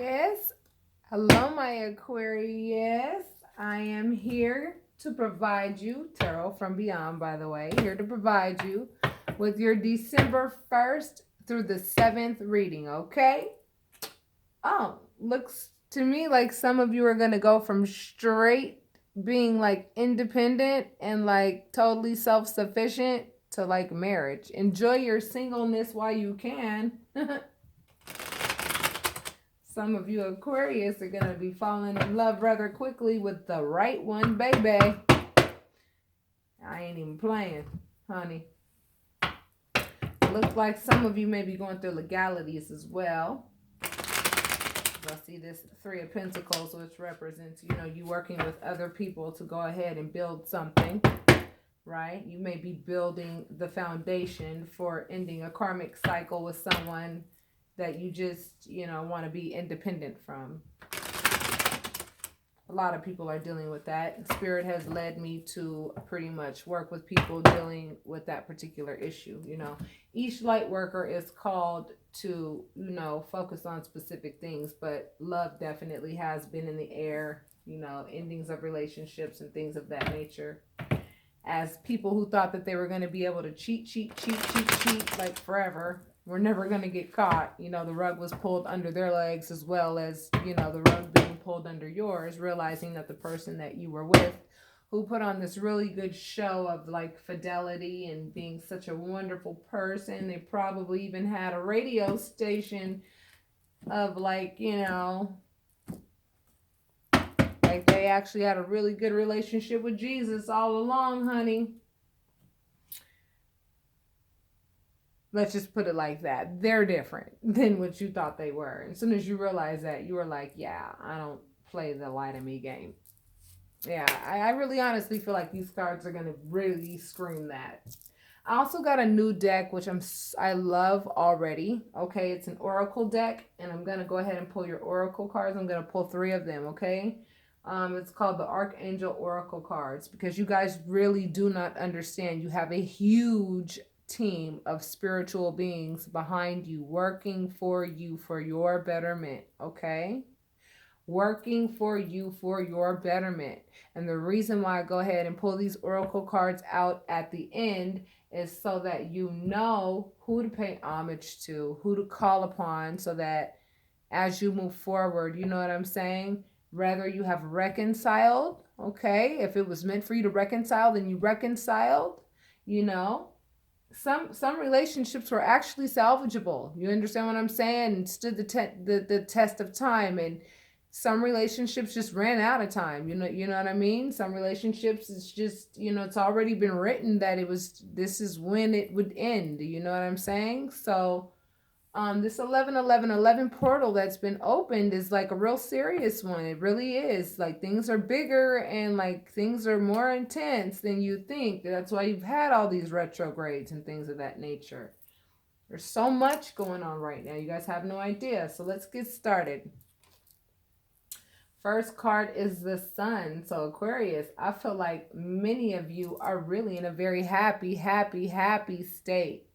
Yes. Hello, my Aquarius. I am here to provide you, Tarot from Beyond, by the way, here to provide you with your December 1st through the 7th reading, okay? Oh, looks to me like some of you are going to go from straight being like independent and like totally self-sufficient to like marriage. Enjoy your singleness while you can. Some of you Aquarius are going to be falling in love rather quickly with the right one, baby. I ain't even playing, honey. Looks like some of you may be going through legalities as well. I see this Three of Pentacles, which represents, you working with other people to go ahead and build something, right? You may be building the foundation for ending a karmic cycle with someone that you just, want to be independent from. A lot of people are dealing with that. Spirit has led me to pretty much work with people dealing with that particular issue. Each light worker is called to, focus on specific things, but love definitely has been in the air, endings of relationships and things of that nature. As people who thought that they were going to be able to cheat like forever, we're never going to get caught. The rug was pulled under their legs as well as, the rug being pulled under yours, realizing that the person that you were with who put on this really good show of like fidelity and being such a wonderful person, they probably even had a radio station of like, like they actually had a really good relationship with Jesus all along, honey. Let's just put it like that. They're different than what you thought they were. As soon as you realize that, you were like, yeah, I don't play the lie to me game. Yeah, I really honestly feel like these cards are going to really scream that. I also got a new deck, which I love already. Okay, it's an oracle deck, and I'm going to go ahead and pull your oracle cards. I'm going to pull 3 of them, okay? It's called the Archangel Oracle cards, because you guys really do not understand. You have a huge team of spiritual beings behind you, working for you for your betterment, okay? Working for you for your betterment. And the reason why I go ahead and pull these oracle cards out at the end is so that you know who to pay homage to, who to call upon, so that as you move forward, you know what I'm saying? Whether you have reconciled, okay? If it was meant for you to reconcile, then you reconciled, Some relationships were actually salvageable. You understand what I'm saying? And stood the test of time. And some relationships just ran out of time. You know what I mean? Some relationships, it's just, it's already been written that this is when it would end. You know what I'm saying? So this 11-11-11 portal that's been opened is like a real serious one. It really is. Like, things are bigger and like things are more intense than you think. That's why you've had all these retrogrades and things of that nature. There's so much going on right now. You guys have no idea. So let's get started. First card is the Sun. So Aquarius, I feel like many of you are really in a very happy state.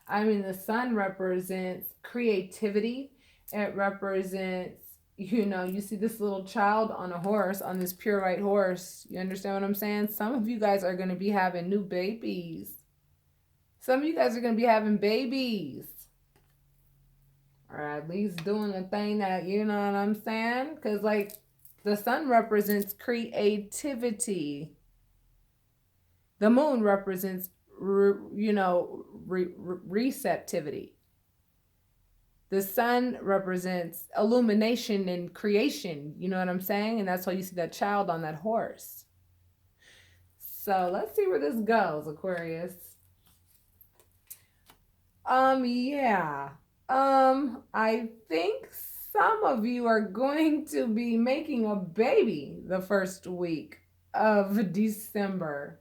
I mean, the Sun represents creativity. It represents, you see this little child on a horse, on this pure white horse. You understand what I'm saying? Some of you guys are going to be having new babies. Some of you guys are going to be having babies. Or at least doing the thing that, you know what I'm saying? Because, like, the Sun represents creativity. The Moon represents receptivity. The Sun represents illumination and creation. You know what I'm saying? And that's why you see that child on that horse. So let's see where this goes, Aquarius. I think some of you are going to be making a baby the first week of December.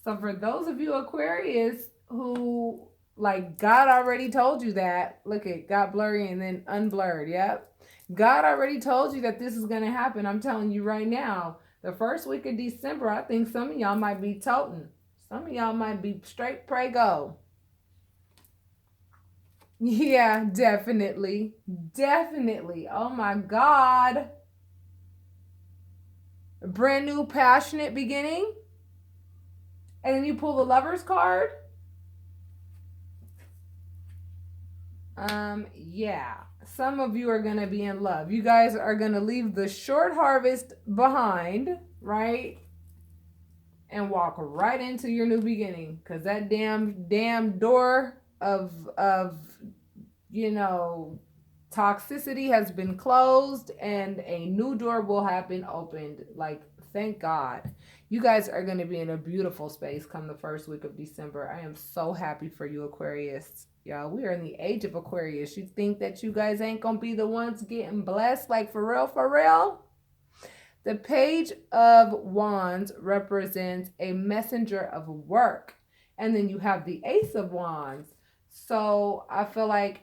So for those of you Aquarius who, like, God already told you that, look, it got blurry and then unblurred. Yep. God already told you that this is going to happen. I'm telling you right now, the first week of December, I think some of y'all might be toting. Some of y'all might be straight prego. Yeah, definitely. Definitely. Oh my God. A brand new passionate beginning. And then you pull the Lover's card. Yeah. Some of you are going to be in love. You guys are going to leave the short harvest behind, right? And walk right into your new beginning, cuz that damn door of you know, toxicity has been closed and a new door will have been opened. Like, thank God. You guys are going to be in a beautiful space come the first week of December. I am so happy for you, Aquarius. Y'all, we are in the age of Aquarius. You think that you guys ain't going to be the ones getting blessed? Like, for real, for real? The Page of Wands represents a messenger of work. And then you have the Ace of Wands. So I feel like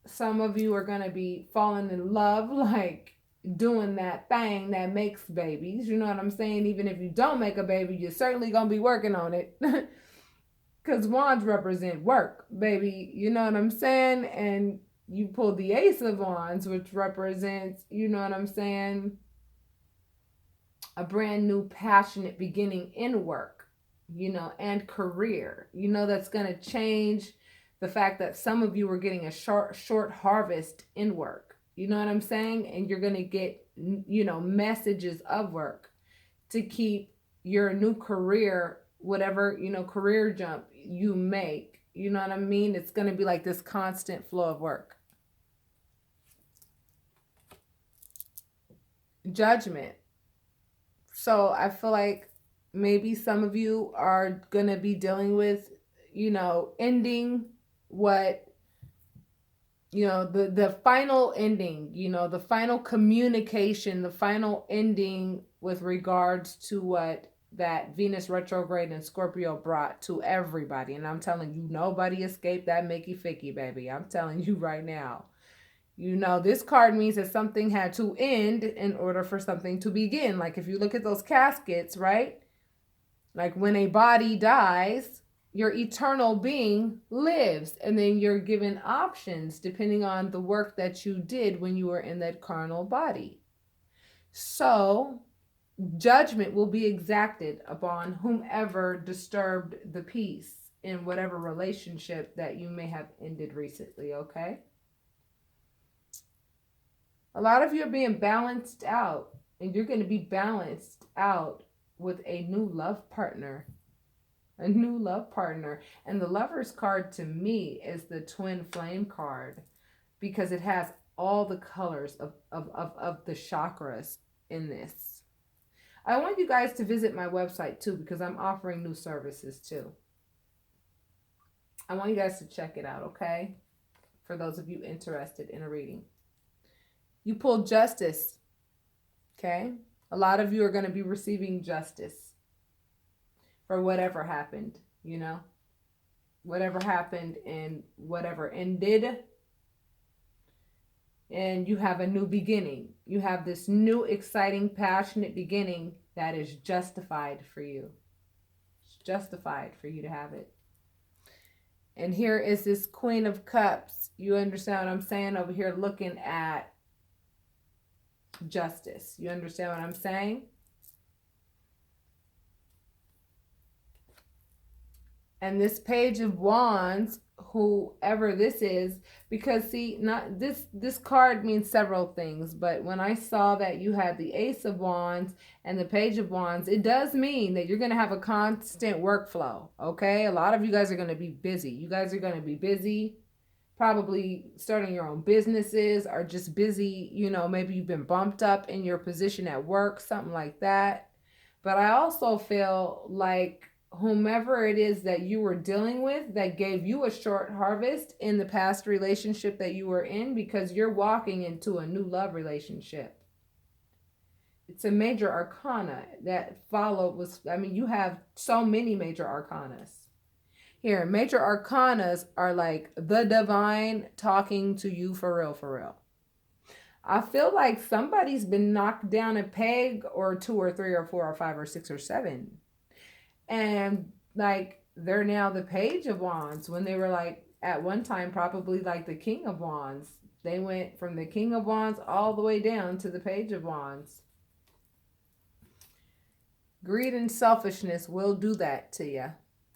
some of you are going to be falling in love, like doing that thing that makes babies. You know what I'm saying? Even if you don't make a baby, you're certainly going to be working on it. Because wands represent work, baby. You know what I'm saying? And you pull the Ace of Wands, which represents, you know what I'm saying, a brand new passionate beginning in work, you know, and career. You know, that's going to change the fact that some of you are getting a short harvest in work. You know what I'm saying? And you're going to get, you know, messages of work to keep your new career, whatever, you know, career jump you make. You know what I mean? It's going to be like this constant flow of work. Judgment. So I feel like maybe some of you are going to be dealing with, you know, ending what, you know, the final ending, you know, the final communication, the final ending with regards to what that Venus retrograde and Scorpio brought to everybody. And I'm telling you, nobody escaped that Mickey Ficky, baby. I'm telling you right now. You know, this card means that something had to end in order for something to begin. Like if you look at those caskets, right? Like when a body dies, your eternal being lives. And then you're given options depending on the work that you did when you were in that carnal body. So judgment will be exacted upon whomever disturbed the peace in whatever relationship that you may have ended recently, okay? A lot of you are being balanced out, and you're going to be balanced out with a new love partner. A new love partner. And the Lover's card to me is the Twin Flame card because it has all the colors of the chakras in this. I want you guys to visit my website too because I'm offering new services too. I want you guys to check it out, okay? For those of you interested in a reading. You pulled Justice, okay? A lot of you are going to be receiving justice for whatever happened, you know? Whatever happened and whatever ended. And you have a new beginning. You have this new, exciting, passionate beginning that is justified for you. It's justified for you to have it. And here is this Queen of Cups. You understand what I'm saying? Over here looking at justice. You understand what I'm saying? And this Page of Wands, whoever this is, because see, not this card means several things, but when I saw that you had the Ace of Wands and the Page of Wands, it does mean that you're going to have a constant workflow, okay? A lot of you guys are going to be busy. You guys are going to be busy, probably starting your own businesses or just busy, you know, maybe you've been bumped up in your position at work, something like that. But I also feel like whomever it is that you were dealing with that gave you a short harvest in the past relationship that you were in, because you're walking into a new love relationship. It's a major arcana that followed was, I mean, you have so many major arcanas. Here, major arcanas are like the divine talking to you for real, for real. I feel like somebody's been knocked down a peg or 2 or 3 or 4 or 5 or 6 or 7. And like they're now the Page of Wands when they were like at one time probably like the King of Wands. They went from the King of Wands all the way down to the Page of Wands. Greed and selfishness will do that to you.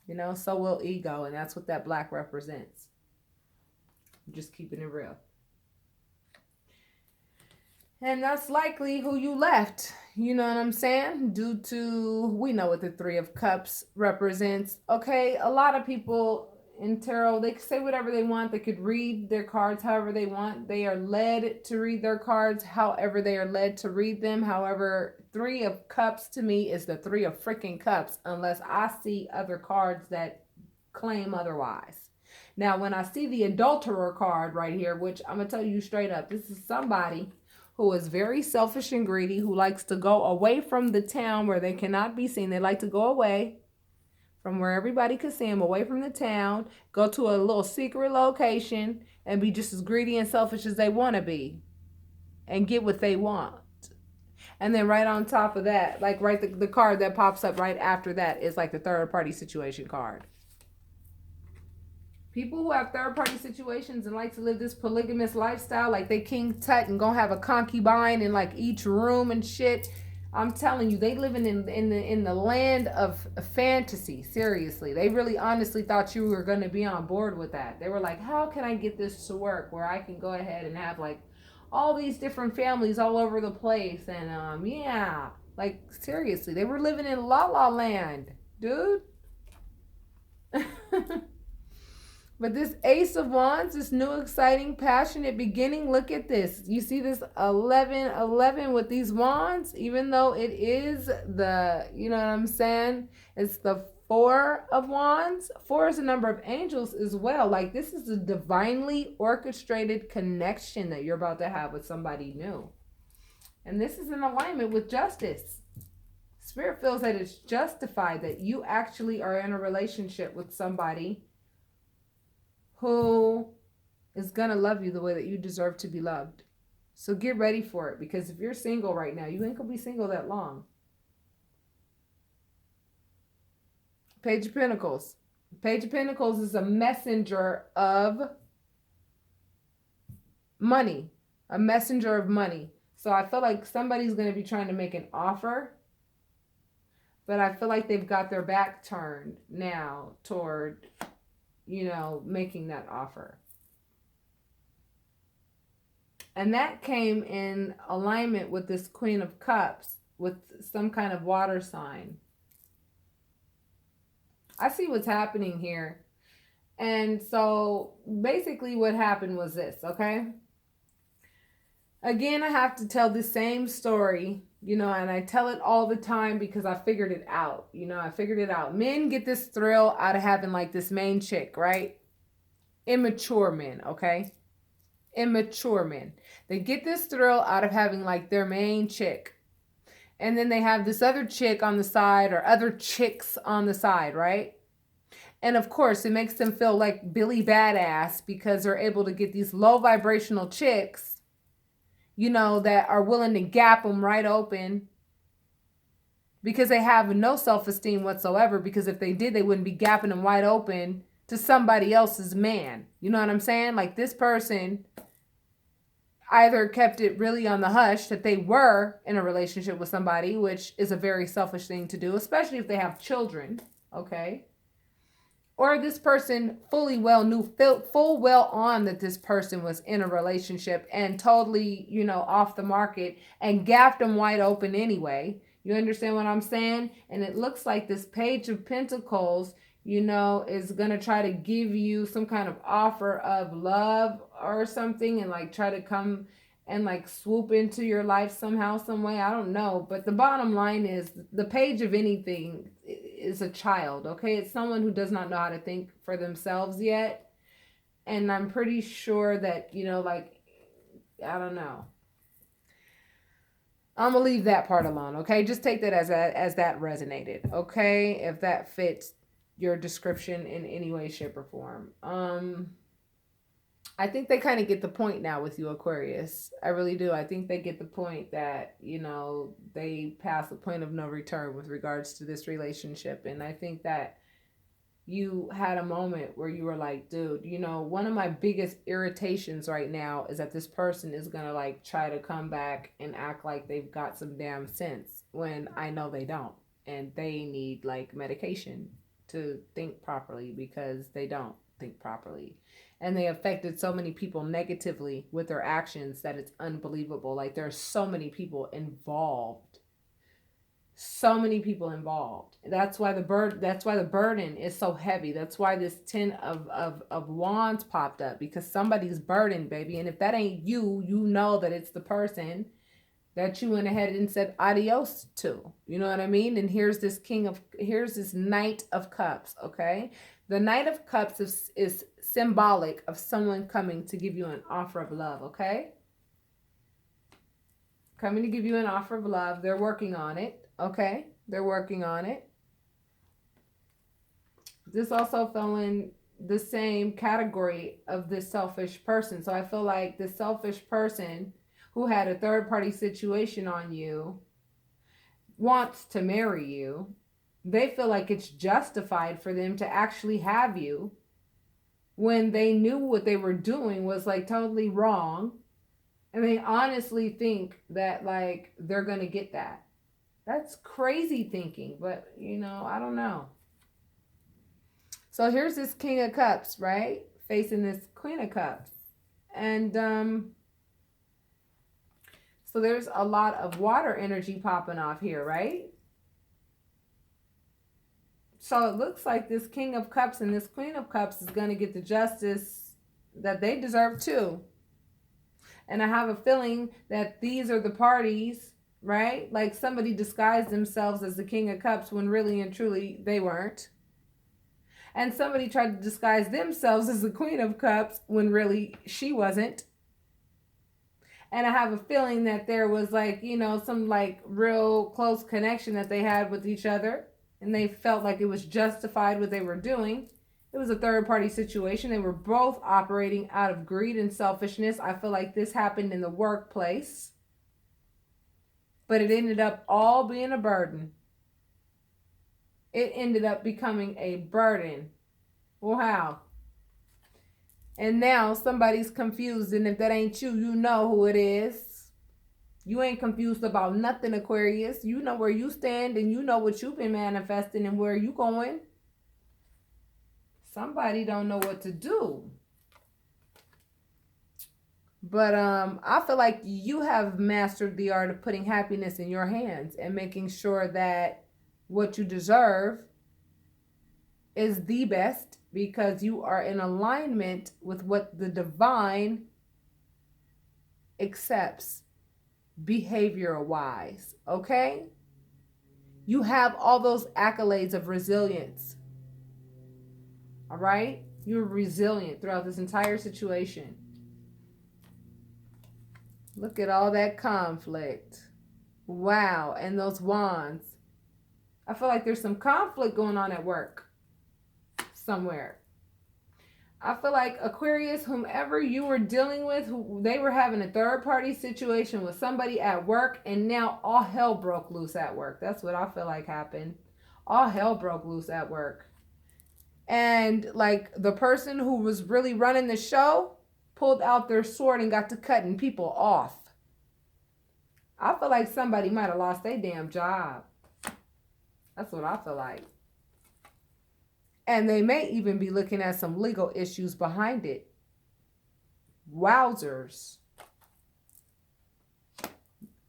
You know, so will ego, and that's what that black represents. Just keeping it real. And that's likely who you left. You know what I'm saying? Due to, we know what the Three of Cups represents. Okay, a lot of people in tarot, they can say whatever they want. They could read their cards however they want. They are led to read their cards however they are led to read them. However, Three of Cups to me is the Three of freaking Cups, unless I see other cards that claim otherwise. Now, when I see the Adulterer card right here, which I'm going to tell you straight up, this is somebody who is very selfish and greedy, who likes to go away from the town where they cannot be seen. They like to go away from where everybody can see them, away from the town, go to a little secret location and be just as greedy and selfish as they want to be and get what they want. And then right on top of that, like right the card that pops up right after that is like the third party situation card. People who have third-party situations and like to live this polygamous lifestyle, like they King Tut and gonna have a concubine in like each room and shit. I'm telling you, they living in the land of fantasy. Seriously, they really honestly thought you were gonna be on board with that. They were like, how can I get this to work where I can go ahead and have like all these different families all over the place? And yeah, like seriously, they were living in La La Land, dude. But this Ace of Wands, this new, exciting, passionate beginning, look at this. You see this 11 with these wands? Even though it is the, you know what I'm saying? It's the Four of Wands. Four is a number of angels as well. Like this is a divinely orchestrated connection that you're about to have with somebody new. And this is in alignment with justice. Spirit feels that it's justified that you actually are in a relationship with somebody who is going to love you the way that you deserve to be loved. So get ready for it, because if you're single right now, you ain't going to be single that long. Page of Pentacles. Page of Pentacles is a messenger of money. A messenger of money. So I feel like somebody's going to be trying to make an offer, but I feel like they've got their back turned now toward, you know, making that offer. And that came in alignment with this Queen of Cups with some kind of water sign. I see what's happening here. And so basically what happened was this, okay? Again, I have to tell the same story, you know, and I tell it all the time because I figured it out. You know, I figured it out. Men get this thrill out of having like this main chick, right? Immature men, okay? Immature men. They get this thrill out of having like their main chick. And then they have this other chick on the side or other chicks on the side, right? And of course, it makes them feel like Billy Badass because they're able to get these low vibrational chicks, you know, that are willing to gap them right open because they have no self-esteem whatsoever, because if they did, they wouldn't be gapping them wide open to somebody else's man. You know what I'm saying? Like this person either kept it really on the hush that they were in a relationship with somebody, which is a very selfish thing to do, especially if they have children, okay? Or this person fully well knew, full well on that this person was in a relationship and totally, you know, off the market and gapped them wide open anyway. You understand what I'm saying? And it looks like this Page of Pentacles, you know, is going to try to give you some kind of offer of love or something and like try to come and like swoop into your life somehow, some way. I don't know. But the bottom line is the page of anything is a child, okay? It's someone who does not know how to think for themselves yet. And I'm pretty sure that, you know, like, I don't know. I'm going to leave that part alone, okay? Just take that as that resonated, okay? If that fits your description in any way, shape, or form. I think they kind of get the point now with you, Aquarius. I really do. I think they get the point that, you know, they pass the point of no return with regards to this relationship. And I think that you had a moment where you were like, dude, you know, one of my biggest irritations right now is that this person is going to like try to come back and act like they've got some damn sense when I know they don't. And they need like medication to think properly because they don't think properly. And they affected so many people negatively with their actions that it's unbelievable. Like there's so many people involved, so many people involved. That's why the burden is so heavy. That's why this 10 of wands popped up, because somebody's burdened, baby. And if that ain't you, you know that it's the person that you went ahead and said adios to. You know what I mean? And here's this Knight of Cups, okay? The Knight of Cups is symbolic of someone coming to give you an offer of love, okay? Coming to give you an offer of love. They're working on it, okay? They're working on it. This also fell in the same category of this selfish person. So I feel like the selfish person who had a third party situation on you wants to marry you. They feel like it's justified for them to actually have you when they knew what they were doing was like totally wrong. And they honestly think that like they're going to get that. That's crazy thinking, but you know, I don't know. So here's this King of Cups, right? Facing this Queen of Cups. And so there's a lot of water energy popping off here, right? So it looks like this King of Cups and this Queen of Cups is going to get the justice that they deserve too. And I have a feeling that these are the parties, right? Like somebody disguised themselves as the King of Cups when really and truly they weren't. And somebody tried to disguise themselves as the Queen of Cups when really she wasn't. And I have a feeling that there was like, you know, some like real close connection that they had with each other. And they felt like it was justified what they were doing. It was a third party situation. They were both operating out of greed and selfishness. I feel like this happened in the workplace. But it ended up all being a burden. It ended up becoming a burden. Wow. And now somebody's confused. And if that ain't you, you know who it is. You ain't confused about nothing, Aquarius. You know where you stand and you know what you've been manifesting and where you going. Somebody don't know what to do. But I feel like you have mastered the art of putting happiness in your hands and making sure that what you deserve is the best, because you are in alignment with what the divine accepts behavioral wise. Okay? You have all those accolades of resilience. All right? You're resilient throughout this entire situation. Look at all that conflict. Wow. And those wands. I feel like there's some conflict going on at work somewhere. I feel like Aquarius, whomever you were dealing with, they were having a third party situation with somebody at work, and now all hell broke loose at work. That's what I feel like happened. All hell broke loose at work. And like the person who was really running the show pulled out their sword and got to cutting people off. I feel like somebody might have lost their damn job. That's what I feel like. And they may even be looking at some legal issues behind it. Wowzers.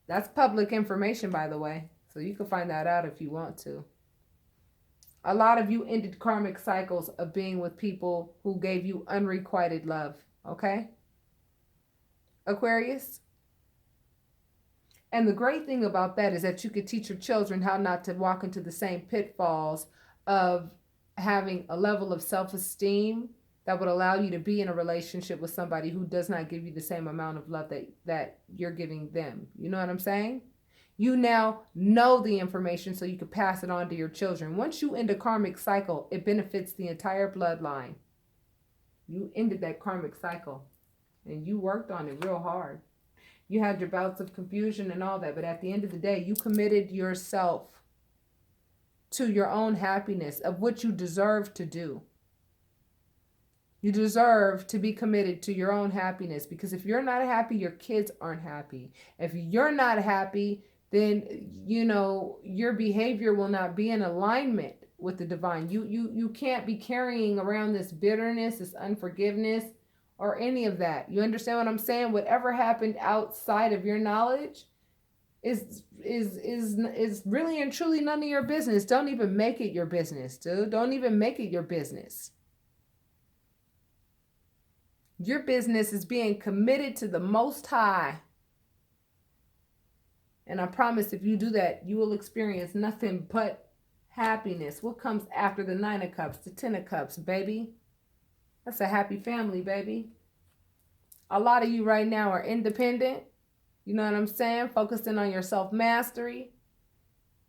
That's public information, by the way. So you can find that out if you want to. A lot of you ended karmic cycles of being with people who gave you unrequited love. Okay? Aquarius? And the great thing about that is that you could teach your children how not to walk into the same pitfalls of having a level of self-esteem that would allow you to be in a relationship with somebody who does not give you the same amount of love that you're giving them. You know what I'm saying? You now know the information so you can pass it on to your children. Once you end a karmic cycle, it benefits the entire bloodline. You ended that karmic cycle and you worked on it real hard. You had your bouts of confusion and all that, but at the end of the day, you committed yourself to your own happiness, of what you deserve to do. You deserve to be committed to your own happiness, because if you're not happy, your kids aren't happy. If you're not happy, then, you know, your behavior will not be in alignment with the divine. You can't be carrying around this bitterness, this unforgiveness, or any of that. You understand what I'm saying? Whatever happened outside of your knowledge is really and truly none of your business. Don't even make it your business, dude. Don't even make it your business. Your business is being committed to the Most High. And I promise, if you do that, you will experience nothing but happiness. What comes after the 9 of Cups? The 10 of Cups, baby. That's a happy family, baby. A lot of you right now are independent. You know what I'm saying? Focusing on your self-mastery.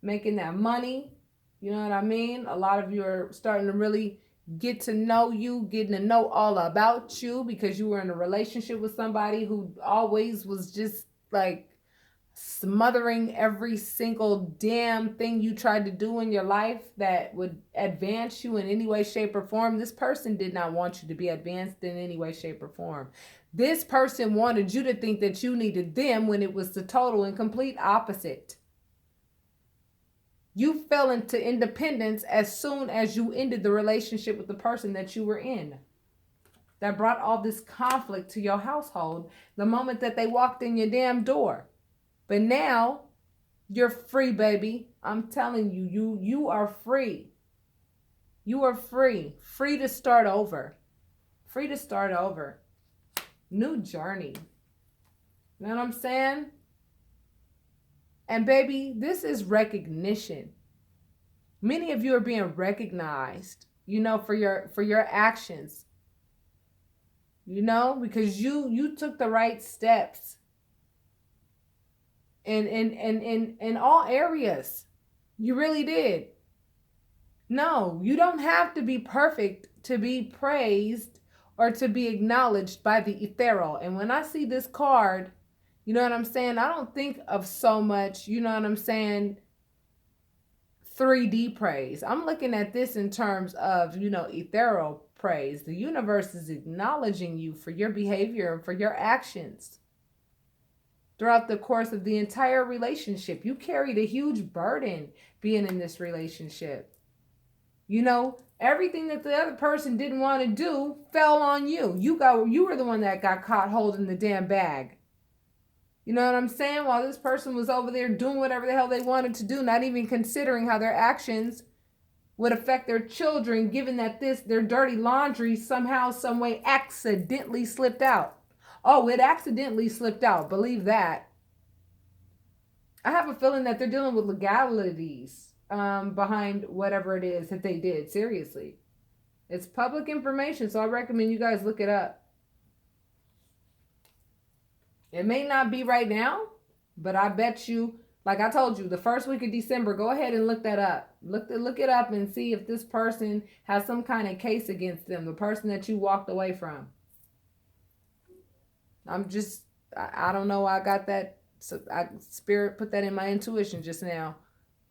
Making that money. You know what I mean? A lot of you are starting to really get to know you, getting to know all about you, because you were in a relationship with somebody who always was just like smothering every single damn thing you tried to do in your life that would advance you in any way, shape, or form. This person did not want you to be advanced in any way, shape, or form. This person wanted you to think that you needed them, when it was the total and complete opposite. You fell into independence as soon as you ended the relationship with the person that you were in. That brought all this conflict to your household the moment that they walked in your damn door. But now you're free, baby. I'm telling you, you are free. You are free. Free to start over. Free to start over. New journey. You know what I'm saying? And baby, this is recognition. Many of you are being recognized, you know, for your actions. You know, because you took the right steps in all areas. You really did. No, you don't have to be perfect to be praised or to be acknowledged by the ethereal. And when I see this card, you know what I'm saying? I don't think of so much, you know what I'm saying, 3D praise. I'm looking at this in terms of, you know, ethereal praise. The universe is acknowledging you for your behavior and for your actions throughout the course of the entire relationship. You carried a huge burden being in this relationship. You know, everything that the other person didn't want to do fell on you. You were the one that got caught holding the damn bag. You know what I'm saying? While this person was over there doing whatever the hell they wanted to do, not even considering how their actions would affect their children, given that their dirty laundry somehow, some way accidentally slipped out. Oh, it accidentally slipped out. Believe that. I have a feeling that they're dealing with legalities behind whatever it is that they did. Seriously. It's public information, so I recommend you guys look it up. It may not be right now, but I bet you, like I told you, the first week of December, go ahead and look that up. Look it up and see if this person has some kind of case against them, the person that you walked away from. I don't know why I got that. So Spirit put that in my intuition just now.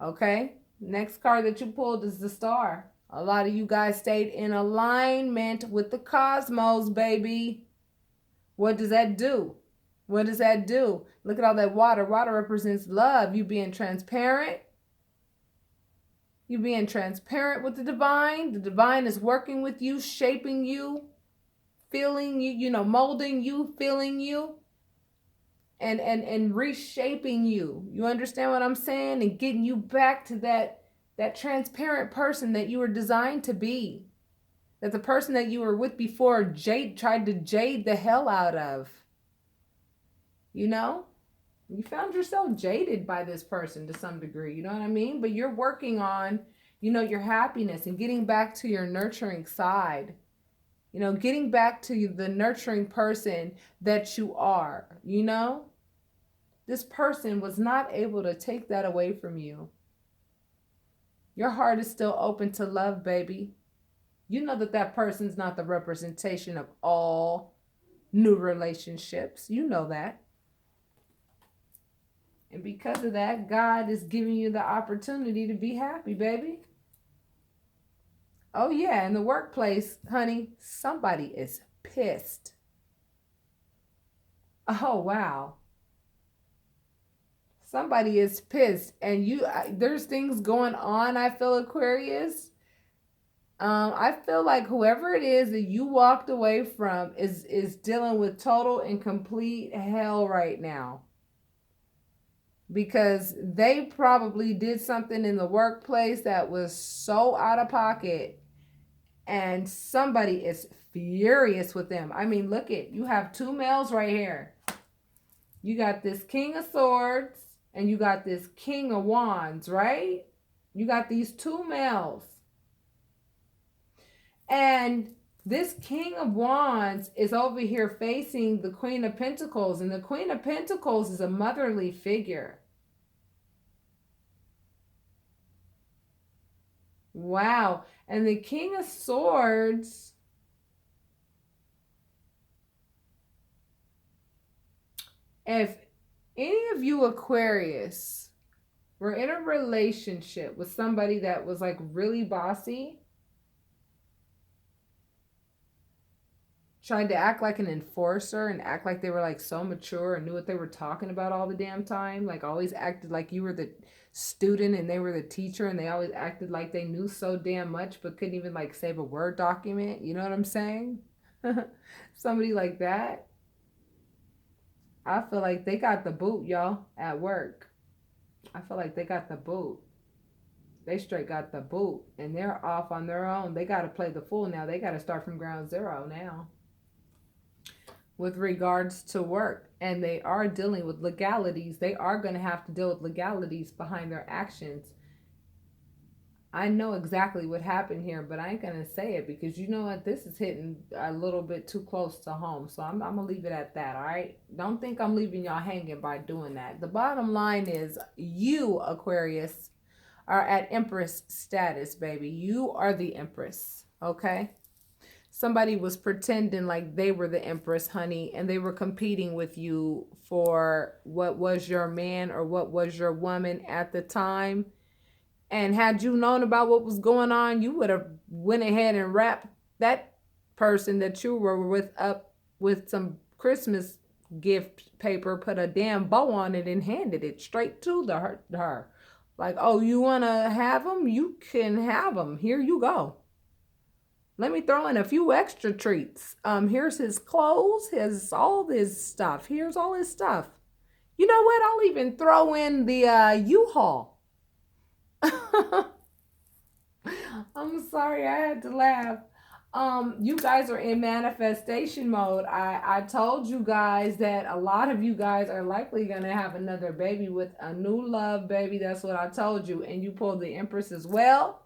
Okay? Next card that you pulled is the Star. A lot of you guys stayed in alignment with the cosmos, baby. What does that do? What does that do? Look at all that water. Water represents love. You being transparent. You being transparent with the divine. The divine is working with you, shaping you, feeling you, you know, molding you, feeling you, and reshaping you. You understand what I'm saying? And getting you back to that transparent person that you were designed to be. That the person that you were with before tried to jade the hell out of. You know, you found yourself jaded by this person to some degree, you know what I mean? But you're working on, you know, your happiness and getting back to your nurturing side, you know, getting back to the nurturing person that you are, you know? This person was not able to take that away from you. Your heart is still open to love, baby. You know that person's not the representation of all new relationships. You know that. because of that, God is giving you the opportunity to be happy, baby. Oh, yeah, in the workplace, honey, somebody is pissed. Oh, wow. Somebody is pissed. And there's things going on, I feel, Aquarius. I feel like whoever it is that you walked away from is dealing with total and complete hell right now. Because they probably did something in the workplace that was so out of pocket, and somebody is furious with them. I mean, look at, you have two males right here. You got this King of Swords and you got this King of Wands, right? You got these two males. And this King of Wands is over here facing the Queen of Pentacles, and the Queen of Pentacles is a motherly figure. Wow. And the King of Swords, if any of you Aquarius were in a relationship with somebody that was like really bossy, tried to act like an enforcer and act like they were like so mature and knew what they were talking about all the damn time, like always acted like you were the student and they were the teacher, and they always acted like they knew so damn much but couldn't even like save a Word document, you know what I'm saying? Somebody like that, I feel like they got the boot, y'all, at work. I feel like they got the boot. They straight got the boot, and they're off on their own. They got to play the fool now. They got to start from ground zero now with regards to work. And they are dealing with legalities. They are going to have to deal with legalities behind their actions. I know exactly what happened here, but I ain't going to say it because you know what? This is hitting a little bit too close to home. So I'm going to leave it at that, all right? Don't think I'm leaving y'all hanging by doing that. The bottom line is you, Aquarius, are at Empress status, baby. You are the Empress, okay? Somebody was pretending like they were the Empress, honey, and they were competing with you for what was your man or what was your woman at the time. And had you known about what was going on, you would have went ahead and wrapped that person that you were with up with some Christmas gift paper, put a damn bow on it, and handed it straight to her. Like, oh, you want to have them? You can have them. Here you go. Let me throw in a few extra treats. Here's his clothes, his all this stuff. Here's all his stuff. You know what? I'll even throw in the U-Haul. I'm sorry, I had to laugh. You guys are in manifestation mode. I told you guys that a lot of you guys are likely going to have another baby with a new love, baby. That's what I told you. And you pulled the Empress as well.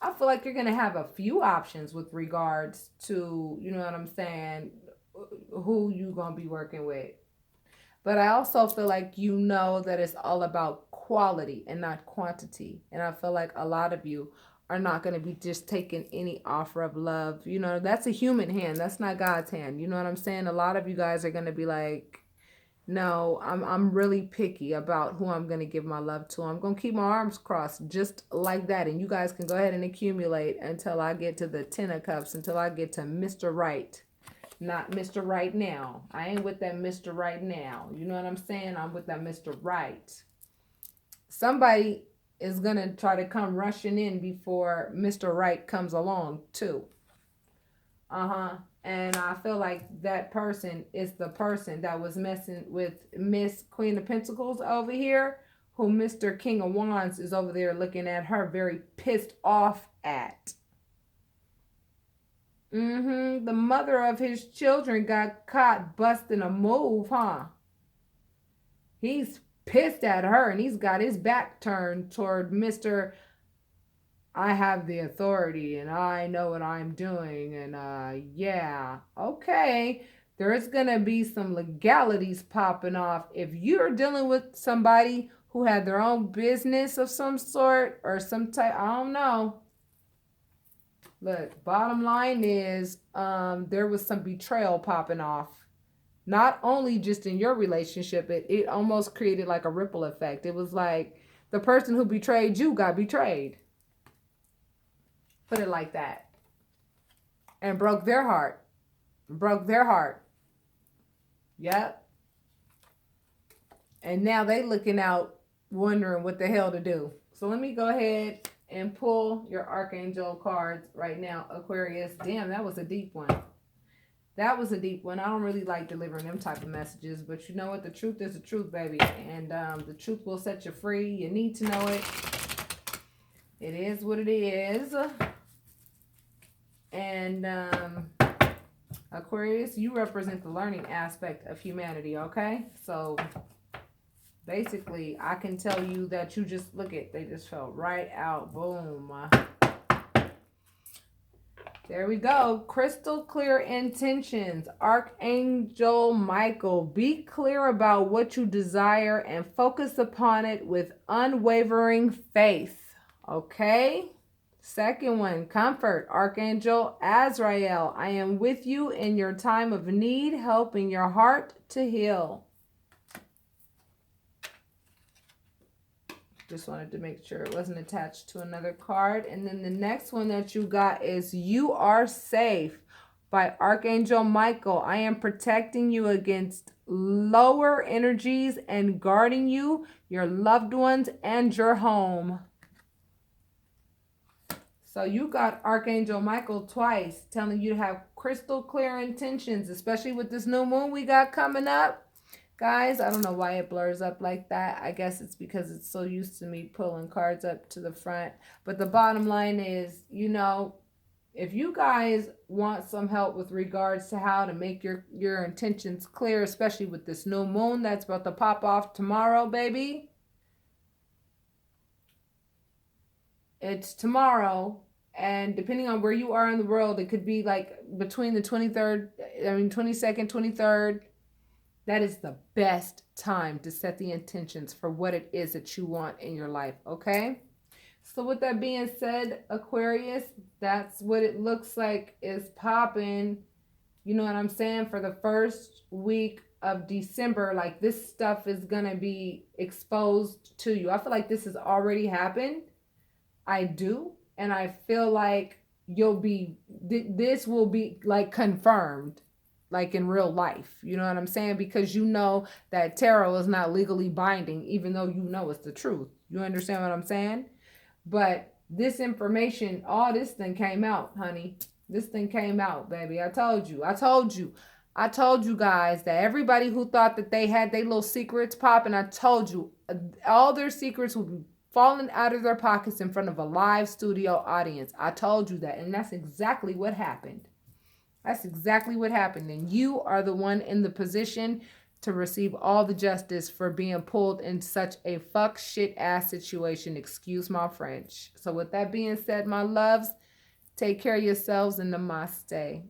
I feel like you're going to have a few options with regards to, you know what I'm saying, who you going to be working with. But I also feel like you know that it's all about quality and not quantity. And I feel like a lot of you are not going to be just taking any offer of love. You know, that's a human hand. That's not God's hand. You know what I'm saying? A lot of you guys are going to be like, no, I'm really picky about who I'm going to give my love to. I'm going to keep my arms crossed just like that. And you guys can go ahead and accumulate until I get to the 10 of Cups, until I get to Mr. Right. Not Mr. Right Now. I ain't with that Mr. Right Now. You know what I'm saying? I'm with that Mr. Right. Somebody is going to try to come rushing in before Mr. Right comes along too. And I feel like that person is the person that was messing with Miss Queen of Pentacles over here, who Mr. King of Wands is over there looking at her very pissed off at. The mother of his children got caught busting a move, huh? He's pissed at her, and he's got his back turned toward Mr. I have the authority and I know what I'm doing. And yeah, okay. There's going to be some legalities popping off. If you're dealing with somebody who had their own business of some sort or some type, I don't know. Look, bottom line is there was some betrayal popping off. Not only just in your relationship, it almost created like a ripple effect. It was like the person who betrayed you got betrayed. Put it like that. And broke their heart. Broke their heart. Yep. And now they looking out, wondering what the hell to do. So let me go ahead and pull your Archangel cards right now, Aquarius. Damn, that was a deep one. That was a deep one. I don't really like delivering them type of messages, but you know what? The truth is the truth, baby. And the truth will set you free. You need to know it. It is what it is. And Aquarius, you represent the learning aspect of humanity, okay? So basically, I can tell you that you just, look at, they just fell right out. Boom. There we go. Crystal clear intentions. Archangel Michael, be clear about what you desire and focus upon it with unwavering faith. Okay? Second one, comfort. Archangel Azrael, I am with you in your time of need, helping your heart to heal. Just wanted to make sure it wasn't attached to another card. And then the next one that you got is You Are Safe by Archangel Michael. I am protecting you against lower energies and guarding you, your loved ones, and your home. So you got Archangel Michael twice telling you to have crystal clear intentions, especially with this new moon we got coming up. Guys, I don't know why it blurs up like that. I guess it's because it's so used to me pulling cards up to the front. But the bottom line is, you know, if you guys want some help with regards to how to make your intentions clear, especially with this new moon that's about to pop off tomorrow, baby. It's tomorrow. And depending on where you are in the world, it could be like between the 22nd, 23rd. That is the best time to set the intentions for what it is that you want in your life, okay? So with that being said, Aquarius, that's what it looks like is popping. You know what I'm saying? For the first week of December, like this stuff is going to be exposed to you. I feel like this has already happened. I do. And I feel like this will be like confirmed. Like in real life, you know what I'm saying? Because you know that tarot is not legally binding, even though you know it's the truth. You understand what I'm saying? But this information, all this thing came out, honey. This thing came out, baby. I told you guys that everybody who thought that they had their little secrets popping, I told you all their secrets will be falling out of their pockets in front of a live studio audience. I told you that, and that's exactly what happened. That's exactly what happened. And you are the one in the position to receive all the justice for being pulled in such a fuck shit ass situation. Excuse my French. So with that being said, my loves, take care of yourselves and namaste.